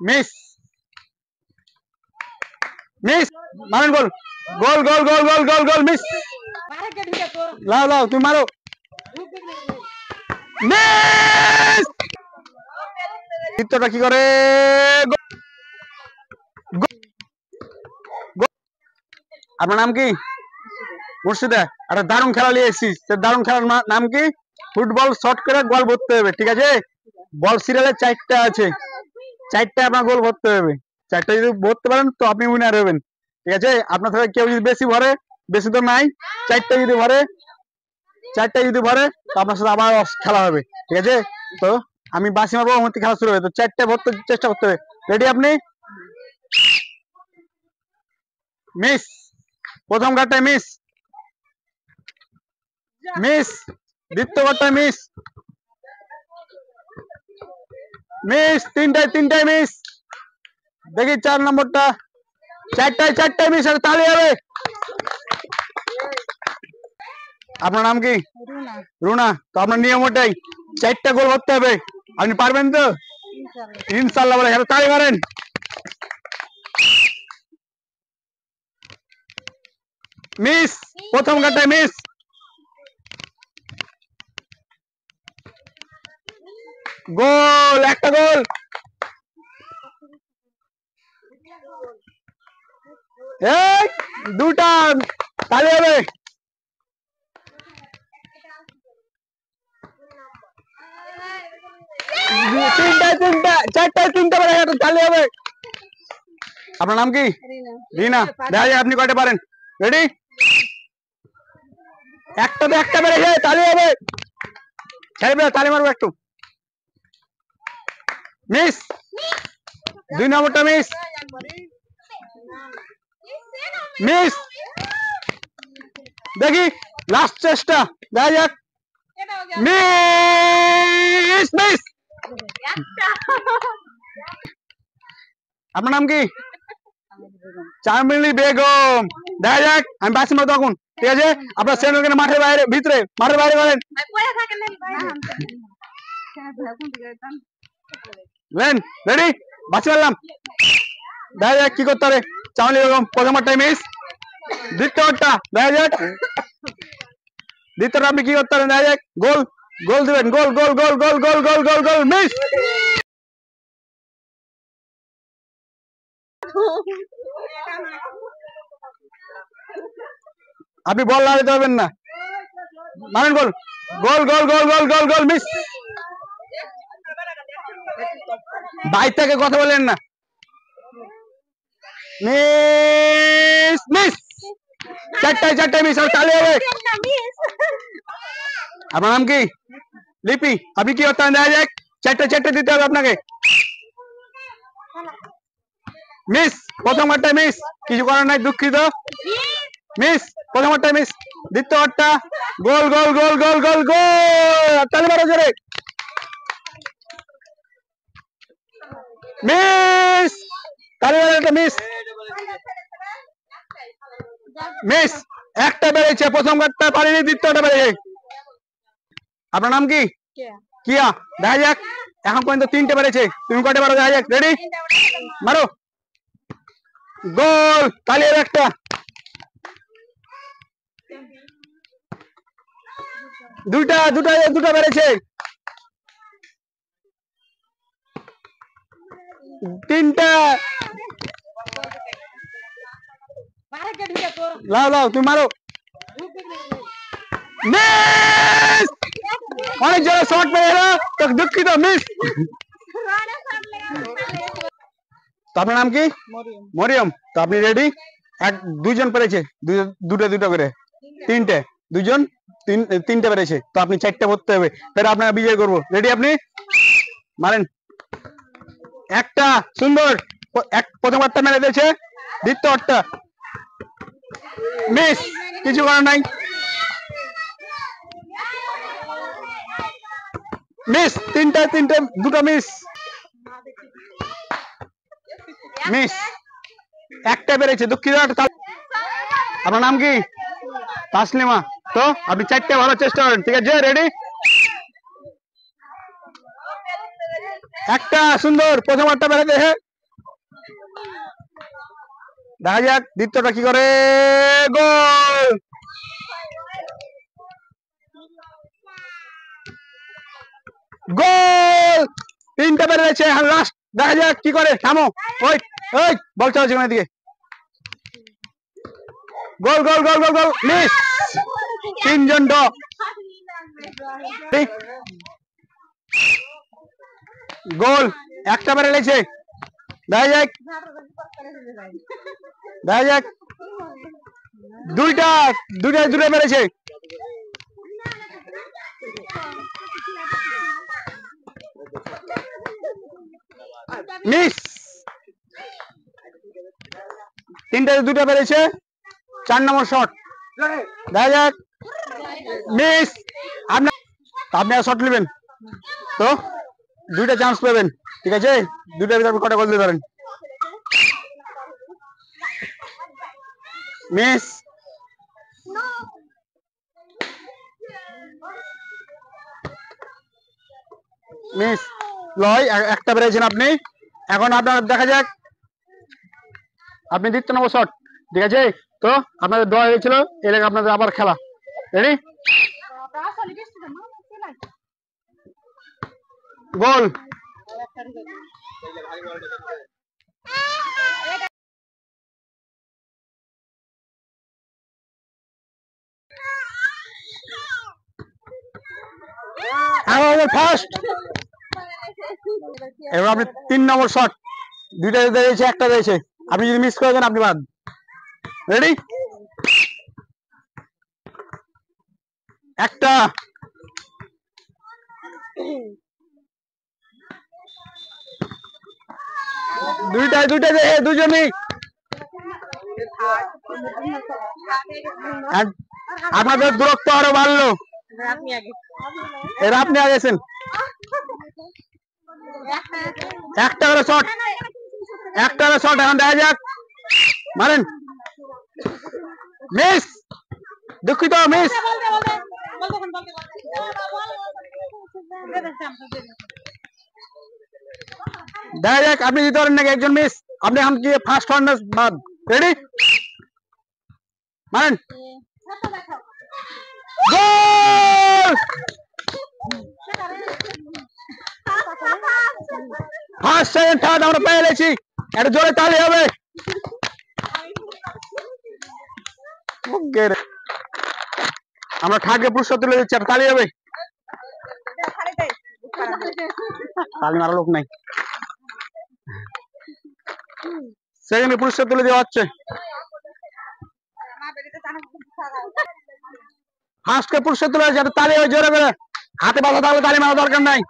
Miss miss মারেন গোল গোল গোল গোল গোল গোল goal miss লাও লাও তুমি মারো মিস চিত্রটা কি করে আপনার নাম কি মুর্শিদা আরে দারুণ খেলা নিয়ে এসেছিস দারুণ খেলার নাম কি ফুটবল শর্ট করে গোল ভরতে হবে ঠিক আছে বল সিরিয়ালে 4টা আছে 4টা আপনার গোল ভরতে হবে 4টা যদি ভরতে পারেন তো আপনি উইনার হবেন ঠিক আছে আপনার থেকে কেউ যদি বেশি ভরে বেশি তো নাই 4টা যদি ভরে তো আপনার সাথে আবার খেলা হবে ঠিক আছে তো আমি বাসি মারবো আমার খেলা শুরু হবে তো 4টা ভরতে চেষ্টা করতে হবে রেডি আপনি মিস প্রথম কাটটায় মিস মিস দ্বিতীয় কাটটায় মিস মিস তিনটায় মিস দেখি 4 নম্বরটা 4টায় মিস আর তালি হবে আপনার নাম কি রুনা তো আপনার নিয়ম ওটাই 4টা গোল করতে হবে আপনি পারবেন তো ইনশাআল্লাহ বলে তালি মারেন মিস প্রথম কাটায় মিস গোল একটা গোল এই দুটা তালি হবে তিনটা তালি হবে আপনার নাম কি রিনা দেখা যায় আপনি কয়টা পারেন রেডি একটা বেড়ে যায় তালি হবে ছেড়ে তালি মারবো একটু মিস 2 নম্বরটা মিস মিস দেখি লাস্ট চেষ্টা দেখা যাক মিস মিস আপনার নাম কি চামেলি বেগম দেখা যাক আমি বাসি মারবো তখন ঠিক আছে আপনার সেন মাঠের বাইরে ভিতরে মাঠের বাইরে বলেন রেডি বাসি মারলাম দেখা যাক কি করতে হবে চামেলি বেগম প্রথমটা মিস দ্বিতীয়টা দেখা যাক দ্বিতীয়টা আপনি কি করতে পারেন দেখা যাক গোল গোল দিবেন গোল গোল গোল গোল গোল গোল গোল গোল মিস আপনি বল লাগাতে পারবেন না মারেন গোল গোল গোল গোল গোল গোল গোল মিস বাইরে থেকে কথা বলেন না মিস মিস 4টায় মিস আর তালি হবে আপনার নাম কি লিপি আপনি কি করতে দেখা যাক 4টা দিতে হবে আপনাকে মিস প্রথমটা মিস কিছু করার নাই দুঃখিত মিস প্রথমটা মিস দ্বিতীয়টা গোল গোল গোল গোল গোল গোল তালি মারো জোরে মিস তালি মারো একটা মিস মিস একটা বেড়েছে প্রথম কাটটা পারিনি দ্বিতীয়টা বেড়েছে আপনার নাম কি কিয়া দেখা যাক এখন পর্যন্ত 3টে বেড়েছে তুমি কয়টা পারো দেখা যাক রেডি মারো গোল তালি একটা দুটা বেড়েছে 3টা লাও লাও তুমি মারো মিস অনেক জোরে শট মেরে তো দুঃখিত মিস তো আপনার নাম কি মরিয়ম তো আপনি রেডি দুজন পেরেছে দুটো করে 3টে দুজন 3টে পেরেছে তো আপনি 4টে ভরতে হবে ফের আপনারা বিজয় করবো রেডি আপনি মারেন একটা সুন্দর প্রথম আটটা মেরে দিয়েছে দ্বিতীয় আটটা মিস কিছু করার নাই মিস তিনটে দুটো মিস মিস একটা বেড়েছে দুঃখিত আপনার নাম কি তাসলিমা তো আপনি 4টে ভালো চেষ্টা করেন ঠিক আছে রেডি একটা সুন্দর প্রথম আটটা বেড়ে দেখে দেখা যাক দ্বিতীয়টা কি করে। গোল। গোল। তিনটা বেরিয়েছে। লাস্ট দেখা যাক কি করে। থামো। ওই ওই বল চলছে কোন দিকে। গোল গোল গোল গোল গোল। মিস। তিনজন ড্র। গোল। একটা বেরিয়েছে। দেখা যাক। দেখা যাক। দুইটা দুইটা দুটো বেরিয়েছে। মিস। তিনটা দুটো বেরিয়েছে। 4 নম্বর শট। দেখা যাক। মিস। আপনি শট নেবেন তো দুইটা চান্স পাবেন, ঠিক আছে? দুইটার ভিতরে কটা গোল দিতে পারেন। মিস। মিস। লয় একটা বেরিয়েছেন আপনি। এখন আপনার দেখা যাক আপনি দ্বিতীয় নম্বর শট, ঠিক আছে? তো আপনাদের দেওয়া হয়েছিল, এর আগে আপনাদের আবার খেলা। রেডি? গোল। ফার্স্ট। এবার আপনি 3 নম্বর শট। দুইটা দিয়েছে, একটা দিয়েছে। আপনি যদি মিস করে দেন আপনি বাদ। রেডি? একটা। দুইটাই দুইটাই দুজনই। আপনাদের দূরত্ব আরো বাড়লো। এরা আপনি আগেছেন। একটা করে শট। একটা করে শট। এখন দেখা যাক। মারেন। মিস। দুঃখিত, মিস। দেখা যাক আপনি জিতে পারেন নাকি। একজন মিস। আপনি এখন কি ফার্স্ট কর্নার বাদ। রেডি? মারেন। গোল। ফার্স্ট সেকেন্ড থার্ড আমরা পেয়ে গেছি। এটা জোরে তালি হবে। আমরা ঠাকে পুরস্কার তুলে দিচ্ছি, আর তালি হবে। তালি মারা লোক নাই। সেকেন্ডে পুরস্কার তুলে দেওয়া হচ্ছে। ফার্স্টকে পুরস্কার তুলে যাতে তালি হয় জোরে করে। হাতে বাধা থাকলে তালি মারা দরকার নাই।